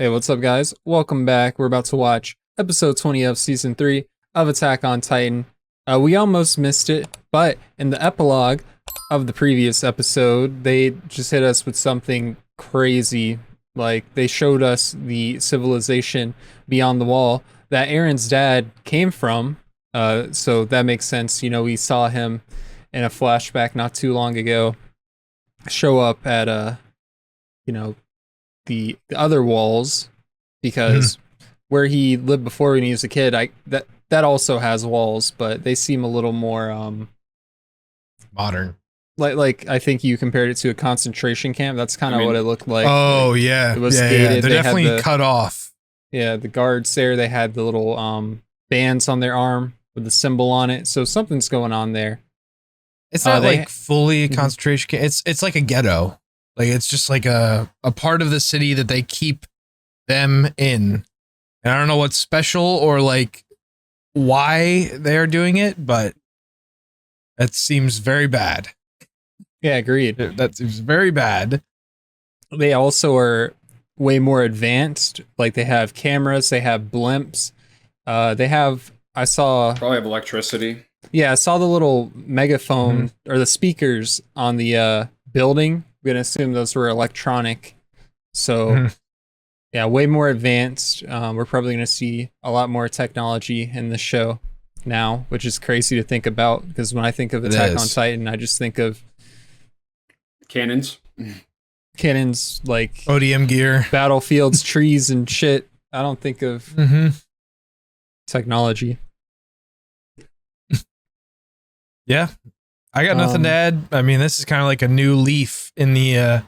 Hey, what's up, guys? Welcome back. We're about to watch episode 20 of season 3 of Attack on Titan. We almost missed it, but in the epilogue of the previous episode, they just hit us with something crazy. Like, they showed us the civilization beyond the wall that Aaron's dad came from. So that makes sense. You know, we saw him in a flashback not too long ago show up at, you know, the other walls because where he lived before when he was a kid, that also has walls, but they seem a little more modern. Like I think you compared it to a concentration camp. That's kind of what it looked like. Oh like, yeah, it was yeah, gated. yeah. They're they definitely cut off. Yeah, the guards there. They had the little bands on their arm with the symbol on it. So something's going on there. It's not like fully a concentration camp. It's like a ghetto. Like it's just like a part of the city that they keep them in. And I don't know what's special or like why they're doing it, but that seems very bad. Yeah, agreed. That seems very bad. They also are way more advanced. Like they have cameras, they have blimps. I saw probably have electricity. Yeah, I saw the little megaphone or the speakers on the building. I'm gonna assume those were electronic. So yeah, way more advanced. We're probably gonna see a lot more technology in the show now, which is crazy to think about because when I think of Attack on Titan, I just think of cannons, like ODM gear, battlefields, trees, and shit. I don't think of technology. Yeah, I got nothing to add. I mean, this is kind of like a new leaf in the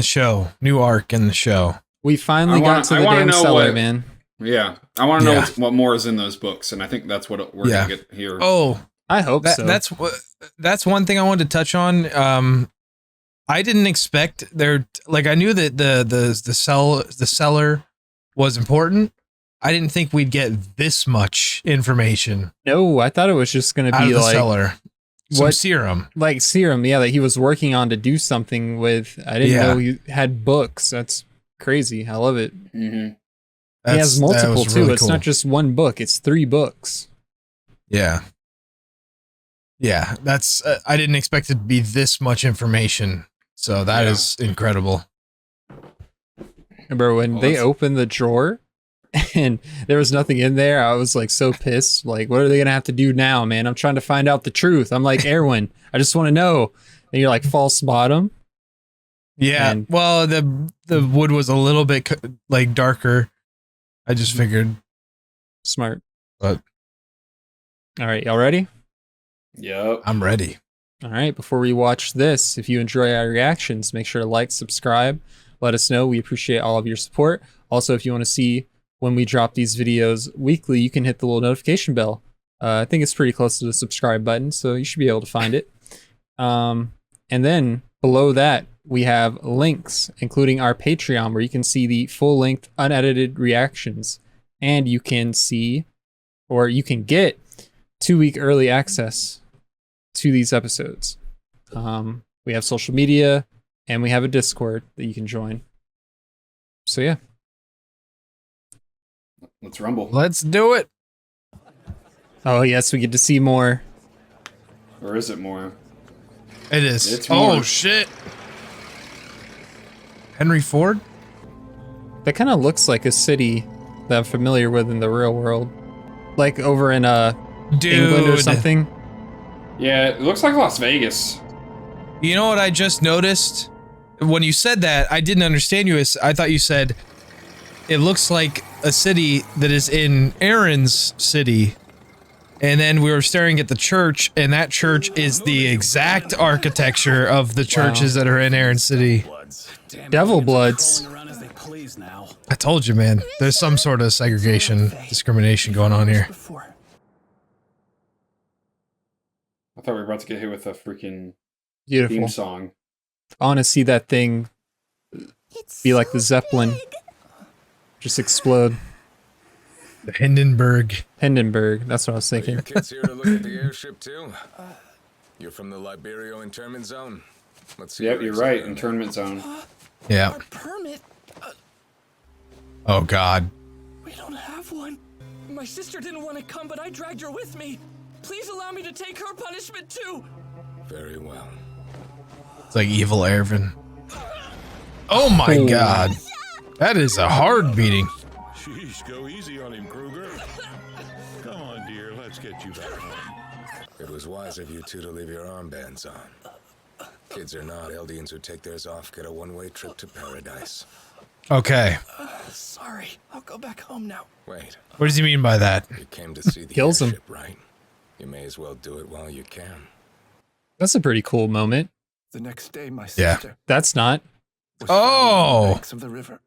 show, new arc in the show. We finally got to the damn cellar, man. Yeah, I want to know what more is in those books, and I think that's what we're gonna get here. Oh, I hope so. That's one thing I wanted to touch on. I didn't expect I knew that the cellar was important. I didn't think we'd get this much information. No, I thought it was just going to be like cellar. Some serum. Like serum, yeah, that he was working on to do something with. I didn't know he had books. That's crazy. I love it. Mm-hmm. He has multiple too. Really it's not just one book. It's 3 books. Yeah. Yeah, that's I didn't expect it to be this much information. So that is incredible. Remember when they opened the drawer and there was nothing in there? I was like so pissed. Like, what are they gonna have to do now, man? I'm trying to find out the truth. I'm like, Erwin, I just want to know. And you're like, false bottom. Yeah. And well, the wood was a little bit like darker. I just figured. Smart. But all right, y'all ready? Yep. I'm ready. All right, before we watch this, if you enjoy our reactions, make sure to like, subscribe, let us know. We appreciate all of your support. Also, if you want to see when we drop these videos weekly, you can hit the little notification bell. I think it's pretty close to the subscribe button, so you should be able to find it. And then below that, we have links, including our Patreon, where you can see the full-length, unedited reactions. And you can see, or you can get 2-week early access to these episodes. We have social media, and we have a Discord that you can join. So yeah. Let's rumble. Let's do it. Oh yes, we get to see more. Or is it more? It is. It's more. Oh shit. Henry Ford? That kind of looks like a city that I'm familiar with in the real world. Like over in England or something. Yeah, it looks like Las Vegas. You know what I just noticed? When you said that, I didn't understand you. I thought you said it looks like a city that is in Aaron's city. And then we were staring at the church, and that church is the exact architecture of the churches that are in Aaron's city. Devil Bloods. I told you, man. There's some sort of segregation, discrimination going on here. I thought we were about to get hit with a freaking beautiful theme song. I want to see that thing be like the Zeppelin. Just explode. The Hindenburg. Hindenburg, that's what I was thinking. Your kids here to look at the airship too? You're from the Liberio internment zone. Let's see. Yep, you're right. Internment zone. Yeah. Permit? Oh, God. We don't have one. My sister didn't want to come, but I dragged her with me. Please allow me to take her punishment too. Very well. It's like evil Ervin. Oh, my God. That is a hard beating. Sheesh, go easy on him, Kruger. Come on, dear, let's get you back home. It was wise of you two to leave your armbands on. Kids or not, Eldians who take theirs off get a one-way trip to paradise. Okay. Sorry, I'll go back home now. Wait, What does he mean by that? you came to see the Kills him. airship, right? You may as well do it while you can. That's a pretty cool moment. The next day, my Yeah. sister That's not. was found on the banks of the river.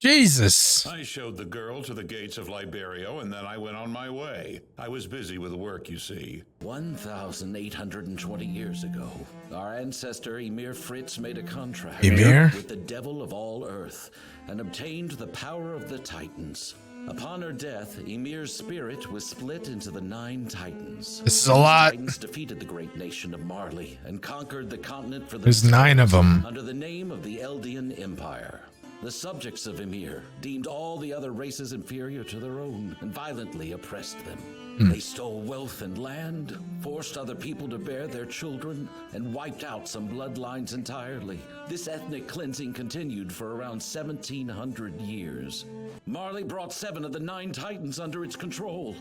Jesus. I showed the girl to the gates of Liberio, and then I went on my way. I was busy with work, you see. 1,820 years ago, our ancestor Ymir Fritz made a contract Ymir? with the devil of all Earth and obtained the power of the Titans. Upon her death, Ymir's spirit was split into the 9 Titans. This is a lot. The Titans defeated the great nation of Marley and conquered the continent for There's themselves 9 of them. under the name of the Eldian Empire. The subjects of Ymir deemed all the other races inferior to their own and violently oppressed them. They stole wealth and land, forced other people to bear their children, and wiped out some bloodlines entirely. This ethnic cleansing continued for around 1,700 years. Marley brought 7 of the 9 Titans under its control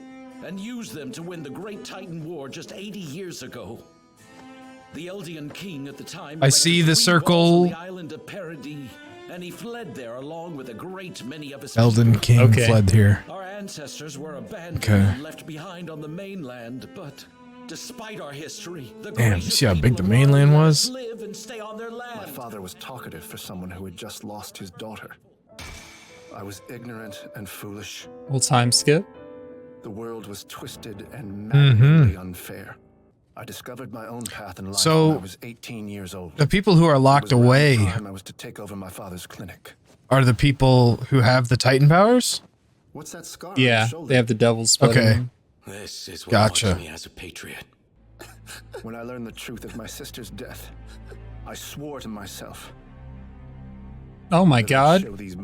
and used them to win the Great Titan War just 80 years ago. The Eldian king at the time I see erected the 3 circle. walls on the island of Paradis, and he fled there along with a great many of his Elden people. King Okay. fled here. Our ancestors were abandoned Okay. and left behind on the mainland, but despite our history, the Damn, you gracious see how big people the of mainland Marley let was? us live and stay on their My land. father was talkative for someone who had just lost his daughter. I was ignorant and foolish. We'll time skip. The world was twisted and maddeningly unfair. I discovered my own path in life So, when I was 18 years old. The people who are It locked was around the away time I was to take over my father's clinic. are the people who have the Titan powers? What's that scar on Yeah, your shoulder? they have the devil splitting. Okay. them. This is what Gotcha. marks me as a patriot. When I learned the truth of my sister's death, I swore to myself Oh my that I'd God. show these Wow.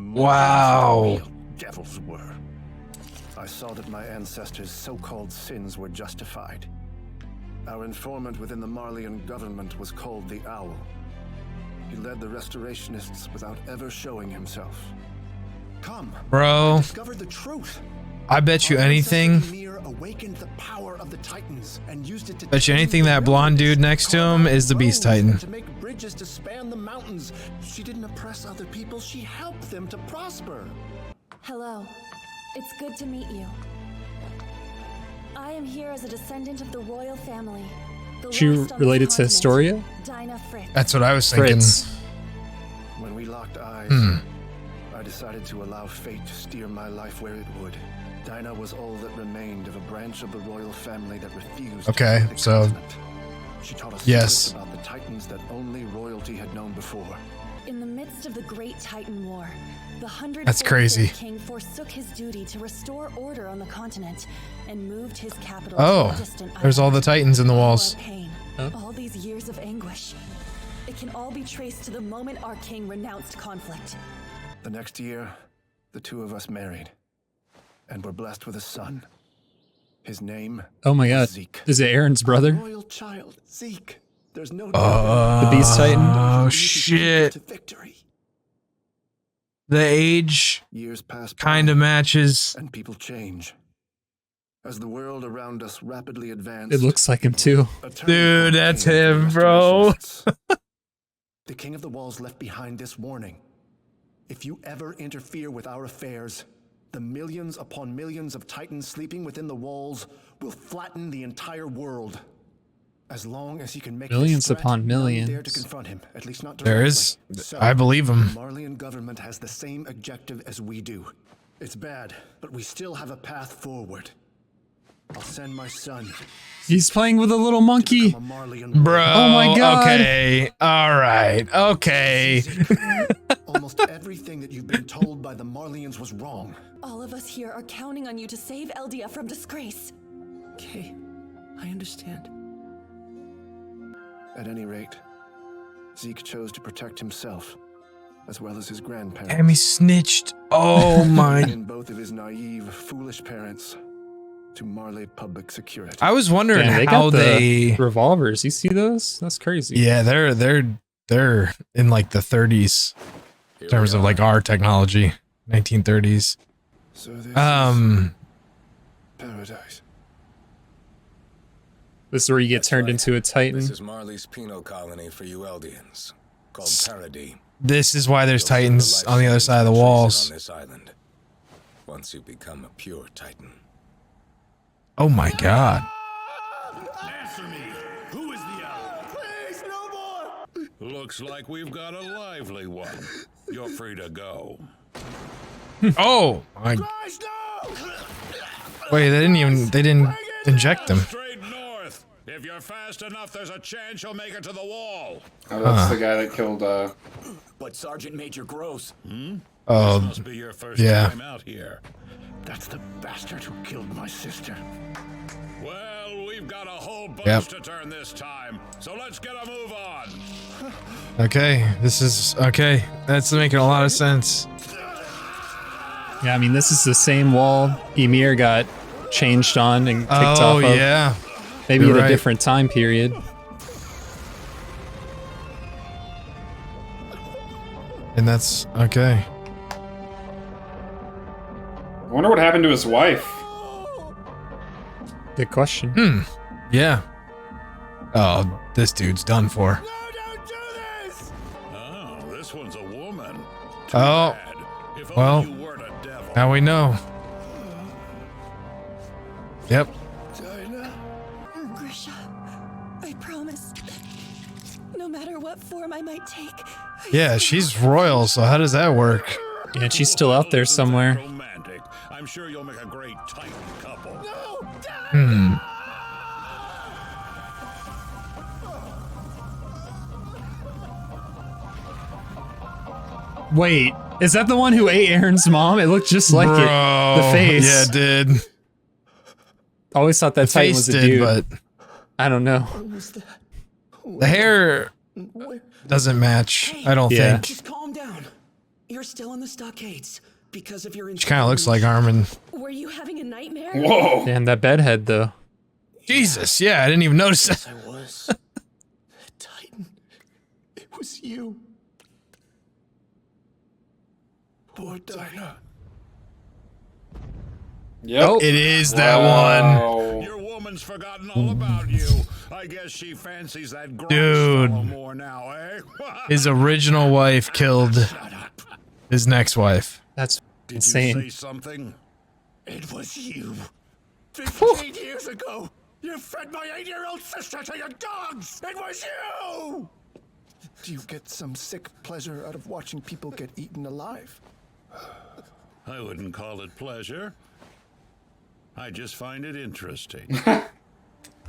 mortals what real devils were. I saw that my ancestors' so-called sins were justified. Our informant within the Marleyan government was called the Owl. He led the Restorationists without ever showing himself. Come, Bro, discover the truth. I bet you Our anything. ancestor Ymir awakened the power of the Titans and used it to Bet you tame anything the that blonde wilderness, dude next to carve him out is the Beast roads, Titan. and to make bridges to span the mountains. She didn't oppress other people, she helped them to prosper. Hello. It's good to meet you. I am here as a descendant of the royal family. The She last on the related to continent, Historia? Dinah Fritz. That's what I was thinking. Fritz. When we locked eyes, I decided to allow fate to steer my life where it would. Dinah was all that remained of a branch of the royal family that refused Okay, to leave the so- continent. She taught us Yes. secrets about the Titans that only royalty had known before. In the midst of the Great Titan War, the 100th That's crazy. king forsook his duty to restore order on the continent and moved his capital Oh, to a distant there's all the island. Titans in the walls. Our pain, Huh? all these years of anguish. It can all be traced to the moment our king renounced conflict. The next year, the two of us married and were blessed with a son. His name Oh my God. was Zeke. Is it Aaron's brother? Royal child, Zeke. There's no doubt. The Beast Titan? Oh, You should lead shit. to victory. The age Years pass by, kind of matches. and people change. As the world around us rapidly advanced, It looks like him too. a turning Dude, point that's came for the him, bro. Restorationists. The King of the Walls left behind this warning. If you ever interfere with our affairs, the millions upon millions of Titans sleeping within the walls will flatten the entire world. As long as he can make Millions this threat, upon none millions. dare to confront him, at least not There directly. is. So, I believe him. the Marleyan government has the same objective as we do. It's bad, but we still have a path forward. I'll send my son. He's playing with a little monkey. Become a Marleyan Bro. Oh my God. Okay. All right. Okay. Almost everything that you've been told by the Marleyans was wrong. All of us here are counting on you to save Eldia from disgrace. Okay, I understand. At any rate, Zeke chose to protect himself as well as his grandparents. Damn, he snitched. Oh my. And both of his naive, foolish parents to Marley Public Security. I was wondering Damn, they how got the they. revolvers. You see those? That's crazy. Yeah, they're in like the 30s in terms of like our technology, 1930s. So this is paradise. This is where you get turned into a Titan. This is Marley's penal colony for you Eldians, called Paradis. This is why there's You'll spend Titans a on the other side of the lifetime walls. on this island. Once you become a pure Titan. Oh my god. Answer me. Who is the owl? Please, no more! Looks like we've got a lively one. You're free to go. Oh my. Christ, no! Wait, they didn't inject them. Straight north. If you're fast enough, there's a chance you'll make it to the wall. Oh, that's the guy that killed. But Sergeant Major Gross. Oh, Must be your first yeah. time out here. That's the bastard who killed my sister. Well, we've got a whole bunch Yep. to turn this time, so let's get a move on. Okay, this is okay. That's making a lot of sense. Yeah, I mean, this is the same wall Ymir got changed on and kicked off Oh of. yeah. Maybe You're at right. a different time period. And that's okay. I wonder what happened to his wife. Good question. Yeah. Oh, this dude's done for. Oh, this one's a woman. Oh, Bad. If well, only you weren't a devil. now we know. Yep. Dinah? Grisha, I promise. No matter what form I might take. Yeah, she's royal, so how does that work? Yeah, and she's still out there Isn't that somewhere. romantic? I'm sure you'll make a great Titan couple. Hmm. Wait, is that the one who ate Aaron's mom? It looked just like it. The Bro, face. Yeah, it did. Always thought that The Titan face was a did, dude. but I don't know. the hair doesn't match. I don't Yeah. think. Just calm down. You're still in the stockades because of your. She kind of looks like Armin. Were you having a nightmare? Whoa. Damn, that bedhead though. Jesus, yeah, I didn't even notice that. I was. Titan. It was you. Poor Dinah. Yep. It is that one. Wow. Your woman's forgotten all about you. I guess she fancies that Grimes Dude. fellow more now, eh? His original wife killed his next wife. That's Did insane. you say something? It was you. 15 years ago, you fed my 8-year-old sister to your dogs. It was you. Do you get some sick pleasure out of watching people get eaten alive? I wouldn't call it pleasure. I just find it interesting.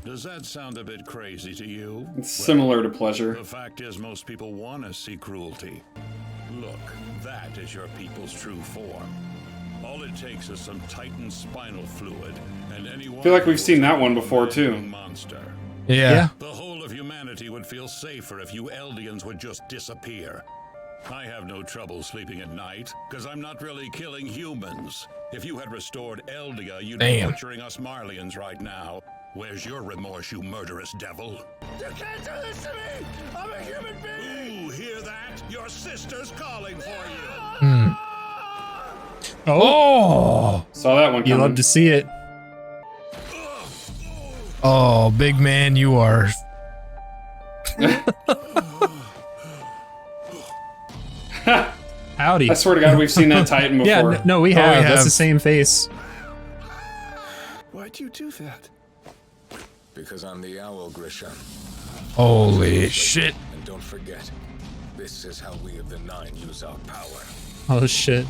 Does that sound a bit crazy to you? It's similar to pleasure. The fact is, most people want to see cruelty. Look, that is your people's true form. All it takes is some Titan spinal fluid, and anyone. I feel like we've seen that one before, too. Monster. Yeah. The whole of humanity would feel safer if you Eldians would just disappear. I have no trouble sleeping at night, because I'm not really killing humans. If you had restored Eldia, you'd Damn. be butchering us Marlians right now. Where's your remorse, you murderous devil? You can't do this to me. I'm a human being. Ooh, hear that? Your sister's calling for you. Oh, Saw that one You coming. love to see it. oh, big man, you are. Howdy. I swear to God, we've seen that Titan before. Yeah, no, we Oh, have. we That's have. the same face. Why'd you do that? Because I'm the owl, Grisha. Holy shit. And don't forget, this is how we of the Nine use our power. Oh shit.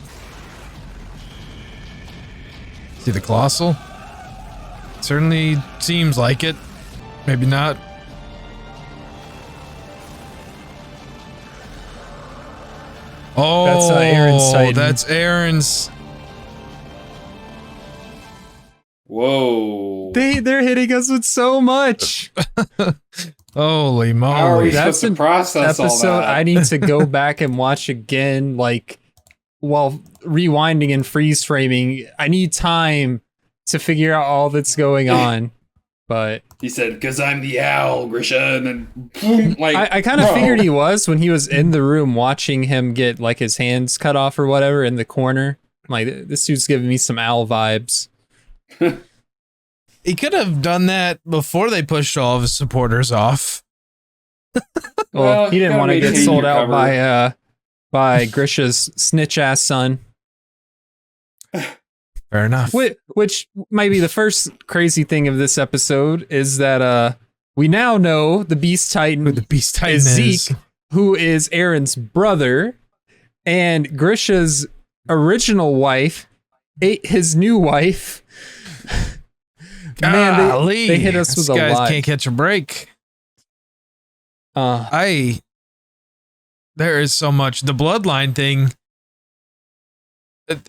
See the colossal? Certainly seems like it. Maybe not. Oh, That's, Aaron's Titan. That's Aaron's. Whoa. They're hitting us with so much. Holy How are we moly! That's supposed to an process all episode that? I need to go back and watch again, like while rewinding and freeze framing. I need time to figure out all that's going on. But He said, "Because I'm the owl, Grisha," and then boom, like I kind of bro. figured he was when he was in the room watching him get like his hands cut off or whatever in the corner. I'm like, this dude's giving me some owl vibes. He could have done that before they pushed all of his supporters off. Well, he didn't gotta want to get maintain sold your out cover. by Grisha's snitch ass son. Fair enough. Which might be the first crazy thing of this episode is that we now know the Beast Titan Who the Beast Titan is is. Zeke, who is Aaron's brother, and Grisha's original wife ate his new wife. Man, Golly, they hit us with these a guys lot. can't catch a break. Uh, There is so much. The bloodline thing. that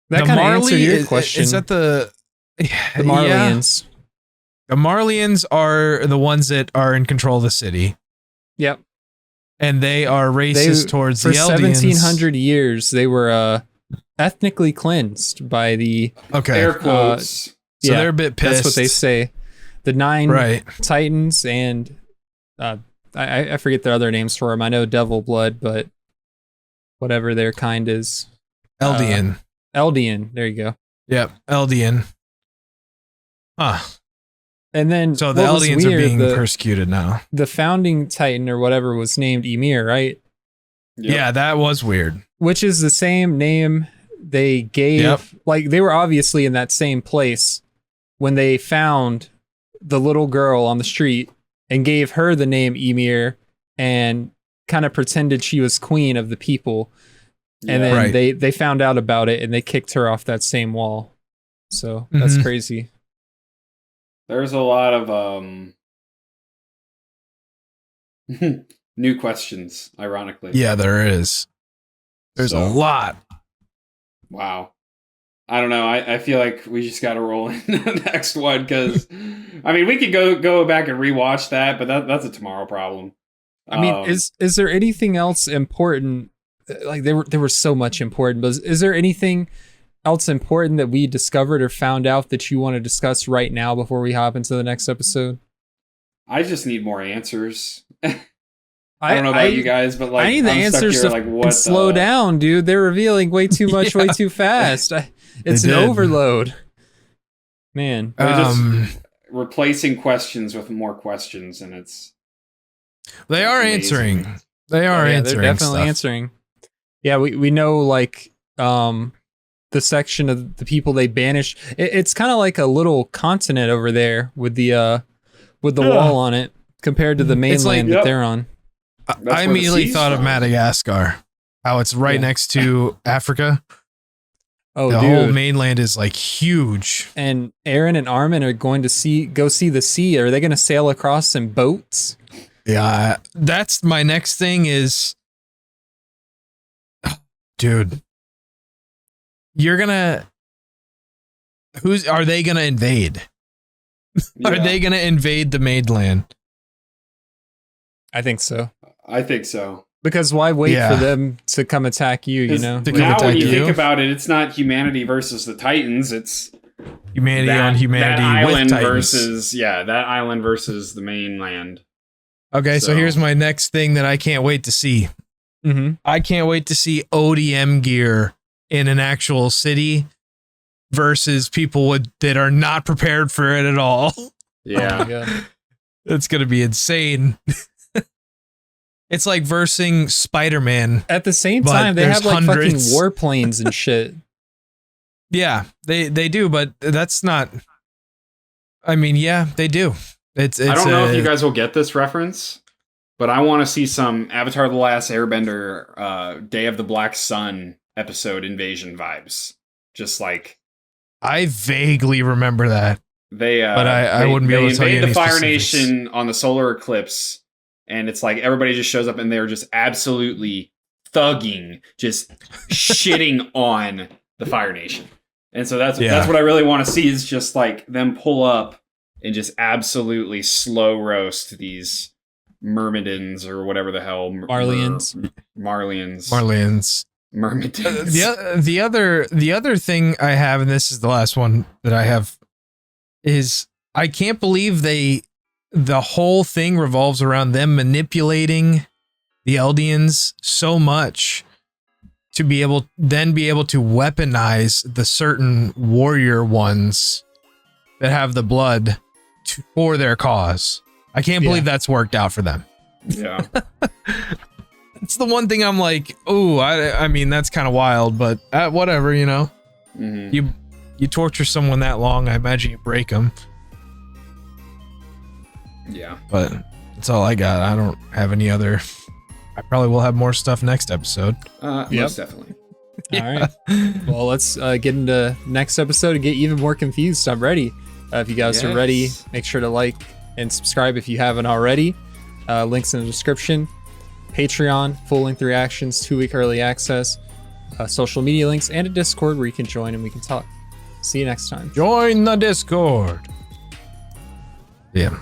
the kind of answered Marley your is, question. Is that the the Yeah. Marlians? The Marlians are the ones that are in control of the city, Yep. and they are racist towards For the Eldians. 1700 years, they were ethnically cleansed by the. Okay, Air quotes. so they're a bit pissed. That's what they say. The 9 Right. Titans and I forget their other names for them. I know Devil Blood, but whatever their kind is. Eldian. Eldian. There you go. Yep, Eldian. Huh. And then So the what was Eldians are weird, being the, persecuted now. the founding Titan or whatever was named Ymir, right? Yep. Yeah, that was weird. Which is the same name they gave. Yep. Like they were obviously in that same place when they found the little girl on the street and gave her the name Ymir and kind of pretended she was queen of the people. And then Right. they found out about it and they kicked her off that same wall. So that's Mhm. crazy. There's a lot of new questions, ironically. Yeah, there is. There's a So- lot. Wow. I don't know. I feel like we just got to roll in the next one because, I mean, we could go back and rewatch that, but that's a tomorrow problem. I mean, is there anything else important? Like there was so much important, but is there anything else important that we discovered or found out that you want to discuss right now before we hop into the next episode? I just need more answers. I don't know about you guys, but like I need the I'm stuck answers here, to like what slow the- down, dude. They're revealing way too much, way too fast. It's an did. overload, man. They're just replacing questions with more questions, and it's They are amazing. answering. They are Yeah, answering. they're definitely stuff. answering. Yeah, we know like the section of the people they banished. It's kind of like a little continent over there with the wall on it compared to the It's like- mainland that they're on. That's I where the immediately sea's thought of from. Madagascar. How it's right Yeah. next to Africa. Oh, The dude. whole mainland is like huge. And Aaron and Armin are going to go see the sea. Are they going to sail across in boats? Yeah, that's my next thing is, dude, you're gonna, are they gonna invade? Are Yeah, they gonna invade the mainland? I think so. I think so. Because why wait Yeah. for them to come attack you, you 'Cause know? To come now when attack you you? think about it, it's not humanity versus the Titans. It's Humanity on humanity that with island Titans. versus that island versus the mainland. Okay, so So- here's my next thing that I can't wait to see. Mm-hmm. I can't wait to see ODM gear in an actual city versus people that are not prepared for it at all. Yeah, It's gonna be insane. It's like versing Spider-Man. At the same But time, they there's have like hundreds. fucking warplanes and shit. Yeah, they do, but that's not. I mean, yeah, they do. It's I don't know if you guys will get this reference, but I want to see some Avatar: The Last Airbender, Day of the Black Sun episode invasion vibes. Just like I vaguely remember that. they, But I wouldn't be able to tell you invade any the Fire specifics. Nation on the solar eclipse, and it's like everybody just shows up and they're just absolutely thugging, just shitting on the Fire Nation. And so that's what I really want to see is just like them pull up and just absolutely slow roast these Myrmidons or whatever the hell. Marlians. Marlians. Myrmidons. The other thing I have, and this is the last one that I have, is I can't believe the whole thing revolves around them manipulating the Eldians so much to be able to weaponize the certain warrior ones that have the blood for their cause. I can't believe that's worked out for them. Yeah. It's the one thing I'm like, oh, I mean, that's kind of wild, but whatever, you know. Mm-hmm. You torture someone that long, I imagine you break them. Yeah. But that's all I got. I don't have any other. I probably will have more stuff next episode. Most definitely. All right. Well, let's get into next episode and get even more confused. I'm ready. If you guys are ready, make sure to like and subscribe if you haven't already. Links in the description. Patreon, full-length reactions, 2-week early access, social media links, and a Discord where you can join and we can talk. See you next time. Join the Discord. Yeah.